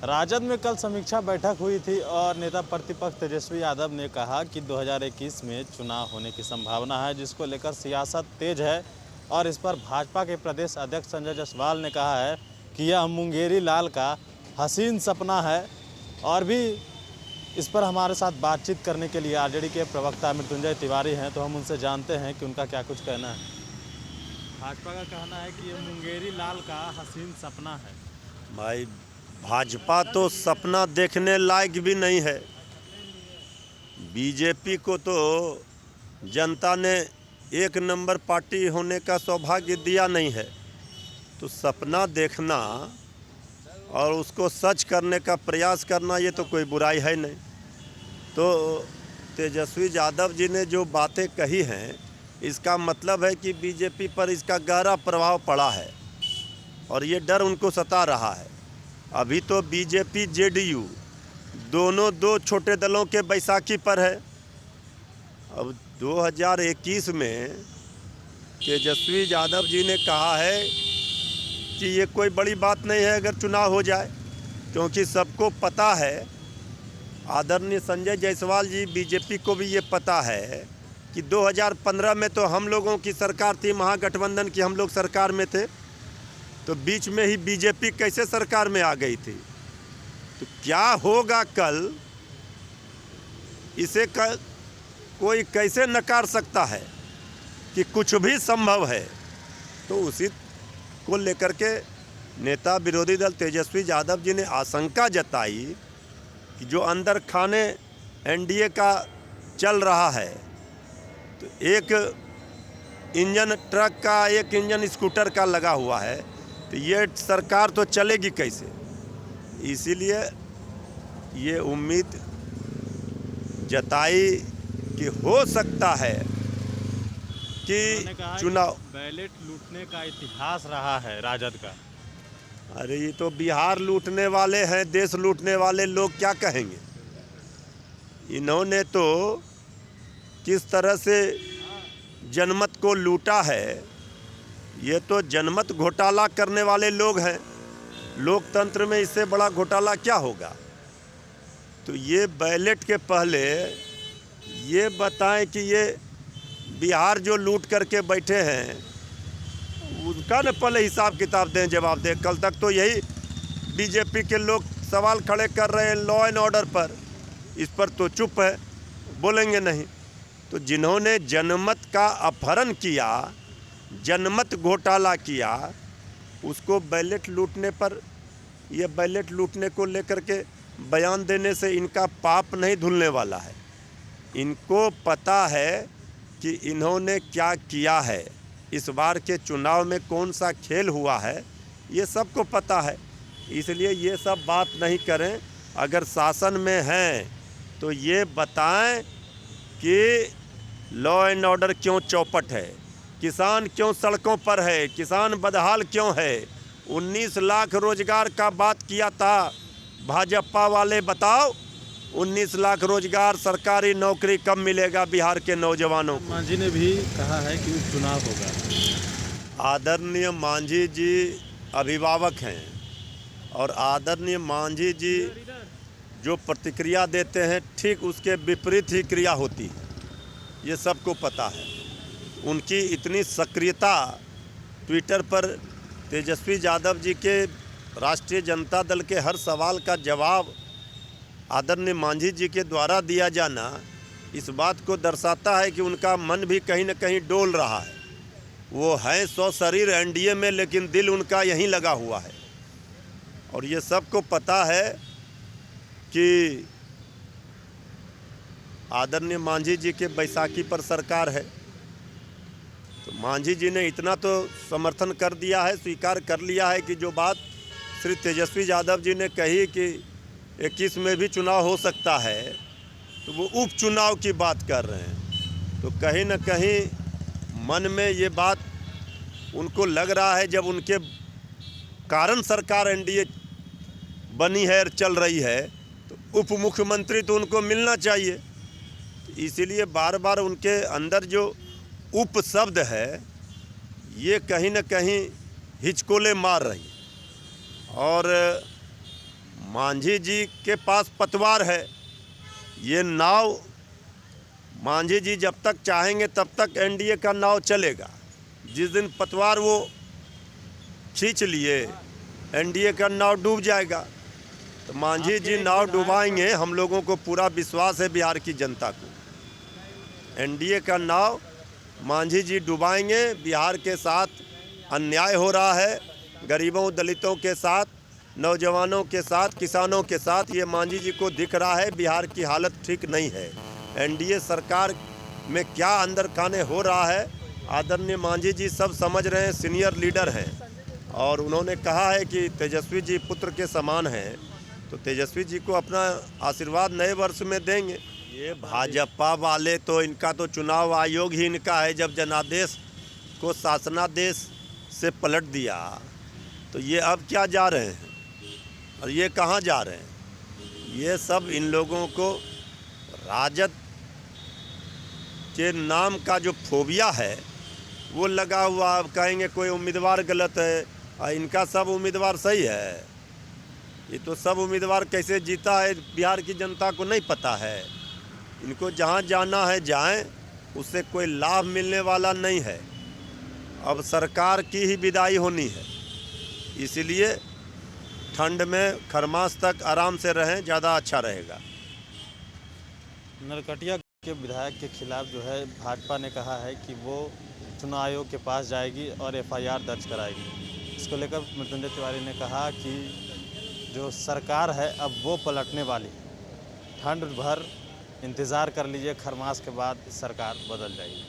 राजद में कल समीक्षा बैठक हुई थी और नेता प्रतिपक्ष तेजस्वी यादव ने कहा कि 2021 में चुनाव होने की संभावना है, जिसको लेकर सियासत तेज है। और इस पर भाजपा के प्रदेश अध्यक्ष संजय जायसवाल ने कहा है कि यह मुंगेरी लाल का हसीन सपना है। और भी इस पर हमारे साथ बातचीत करने के लिए आरजेडी के प्रवक्ता मृत्युंजय तिवारी हैं, तो हम उनसे जानते हैं कि उनका क्या कुछ कहना है। भाजपा का कहना है कि यह मुंगेरी लाल का हसीन सपना है। भाई, भाजपा तो सपना देखने लायक भी नहीं है। बीजेपी को तो जनता ने एक नंबर पार्टी होने का सौभाग्य दिया नहीं है, तो सपना देखना और उसको सच करने का प्रयास करना ये तो कोई बुराई है नहीं। तो तेजस्वी यादव जी ने जो बातें कही हैं, इसका मतलब है कि बीजेपी पर इसका गहरा प्रभाव पड़ा है और ये डर उनको सता रहा है। अभी तो बीजेपी जेडीयू दोनों दो छोटे दलों के बैसाखी पर है। अब 2021 में तेजस्वी यादव जी ने कहा है कि ये कोई बड़ी बात नहीं है अगर चुनाव हो जाए, क्योंकि सबको पता है, आदरणीय संजय जायसवाल जी बीजेपी को भी ये पता है कि 2015 में तो हम लोगों की सरकार थी, महागठबंधन की हम लोग सरकार में थे, तो बीच में ही बीजेपी कैसे सरकार में आ गई थी। तो क्या होगा कल, इसे कोई कैसे नकार सकता है कि कुछ भी संभव है। तो उसी को लेकर के नेता विरोधी दल तेजस्वी यादव जी ने आशंका जताई कि जो अंदर खाने एनडीए का चल रहा है, तो एक इंजन ट्रक का, एक इंजन स्कूटर का लगा हुआ है, तो ये सरकार तो चलेगी कैसे। इसीलिए ये उम्मीद जताई कि हो सकता है कि चुनाव बैलेट लूटने का इतिहास रहा है राजद का। अरे ये तो बिहार लूटने वाले हैं, देश लूटने वाले लोग क्या कहेंगे। इन्होंने तो किस तरह से जनमत को लूटा है, ये तो जनमत घोटाला करने वाले लोग हैं। लोकतंत्र में इससे बड़ा घोटाला क्या होगा। तो ये बैलेट के पहले ये बताएं कि ये बिहार जो लूट करके बैठे हैं, उनका न पहले हिसाब किताब दें, जवाब दें। कल तक तो यही बीजेपी के लोग सवाल खड़े कर रहे हैं लॉ एंड ऑर्डर पर, इस पर तो चुप है, बोलेंगे नहीं। तो जिन्होंने जनमत का अपहरण किया, जनमत घोटाला किया, उसको बैलेट लूटने पर, यह बैलेट लूटने को लेकर के बयान देने से इनका पाप नहीं धुलने वाला है। इनको पता है कि इन्होंने क्या किया है, इस बार के चुनाव में कौन सा खेल हुआ है, ये सबको पता है। इसलिए ये सब बात नहीं करें। अगर शासन में हैं तो ये बताएं कि लॉ एंड ऑर्डर क्यों चौपट है, किसान क्यों सड़कों पर है, किसान बदहाल क्यों है। 19 लाख रोजगार का बात किया था भाजपा वाले, बताओ 19 लाख रोजगार, सरकारी नौकरी कब मिलेगा बिहार के नौजवानों को। मांझी ने भी कहा है कि उपचुनाव होगा। आदरणीय मांझी जी अभिभावक हैं और आदरणीय मांझी जी जो प्रतिक्रिया देते हैं, ठीक उसके विपरीत ही क्रिया होती है, ये सबको पता है। उनकी इतनी सक्रियता ट्विटर पर तेजस्वी यादव जी के राष्ट्रीय जनता दल के हर सवाल का जवाब आदरणीय मांझी जी के द्वारा दिया जाना इस बात को दर्शाता है कि उनका मन भी कहीं न कहीं डोल रहा है। वो हैं 100 शरीर एनडीए में, लेकिन दिल उनका यहीं लगा हुआ है। और ये सबको पता है कि आदरणीय मांझी जी के बैसाखी पर सरकार है। तो मांझी जी ने इतना तो समर्थन कर दिया है, स्वीकार कर लिया है कि जो बात श्री तेजस्वी यादव जी ने कही कि 21 में भी चुनाव हो सकता है, तो वो उपचुनाव की बात कर रहे हैं। तो कहीं न कहीं मन में ये बात उनको लग रहा है, जब उनके कारण सरकार एनडीए बनी है और चल रही है, तो उप मुख्यमंत्री तो उनको मिलना चाहिए। इसीलिए बार बार उनके अंदर जो उप शब्द है, ये कहीं न कहीं हिचकोले मार रही। और मांझी जी के पास पतवार है। ये नाव मांझी जी जब तक चाहेंगे तब तक एनडीए का नाव चलेगा। जिस दिन पतवार वो खींच लिए एनडीए का नाव डूब जाएगा। तो मांझी जी नाव डुबाएंगे, हम लोगों को पूरा विश्वास है बिहार की जनता को। एनडीए का नाव मांझी जी डुबाएंगे। बिहार के साथ अन्याय हो रहा है, गरीबों दलितों के साथ, नौजवानों के साथ, किसानों के साथ। ये मांझी जी को दिख रहा है बिहार की हालत ठीक नहीं है। एनडीए सरकार में क्या अंदर खाने हो रहा है आदरणीय मांझी जी सब समझ रहे हैं, सीनियर लीडर हैं। और उन्होंने कहा है कि तेजस्वी जी पुत्र के समान हैं, तो तेजस्वी जी को अपना आशीर्वाद नए वर्ष में देंगे। ये भाजपा वाले तो इनका तो चुनाव आयोग ही इनका है। जब जनादेश को शासनादेश से पलट दिया तो ये अब क्या जा रहे हैं और ये कहाँ जा रहे हैं। ये सब इन लोगों को राजद के नाम का जो फोबिया है वो लगा हुआ। अब कहेंगे कोई उम्मीदवार गलत है, इनका सब उम्मीदवार सही है। ये तो सब उम्मीदवार कैसे जीता है बिहार की जनता को नहीं पता है। इनको जहाँ जाना है जाएं, उससे कोई लाभ मिलने वाला नहीं है। अब सरकार की ही विदाई होनी है, इसलिए ठंड में खरमास तक आराम से रहें, ज़्यादा अच्छा रहेगा। नरकटिया के विधायक के खिलाफ जो है भाजपा ने कहा है कि वो चुनाव आयोग के पास जाएगी और एफआईआर दर्ज कराएगी। इसको लेकर मृत्युंजय तिवारी ने कहा कि जो सरकार है अब वो पलटने वाली है, ठंड भर इंतज़ार कर लीजिए, खरमास के बाद सरकार बदल जाएगी।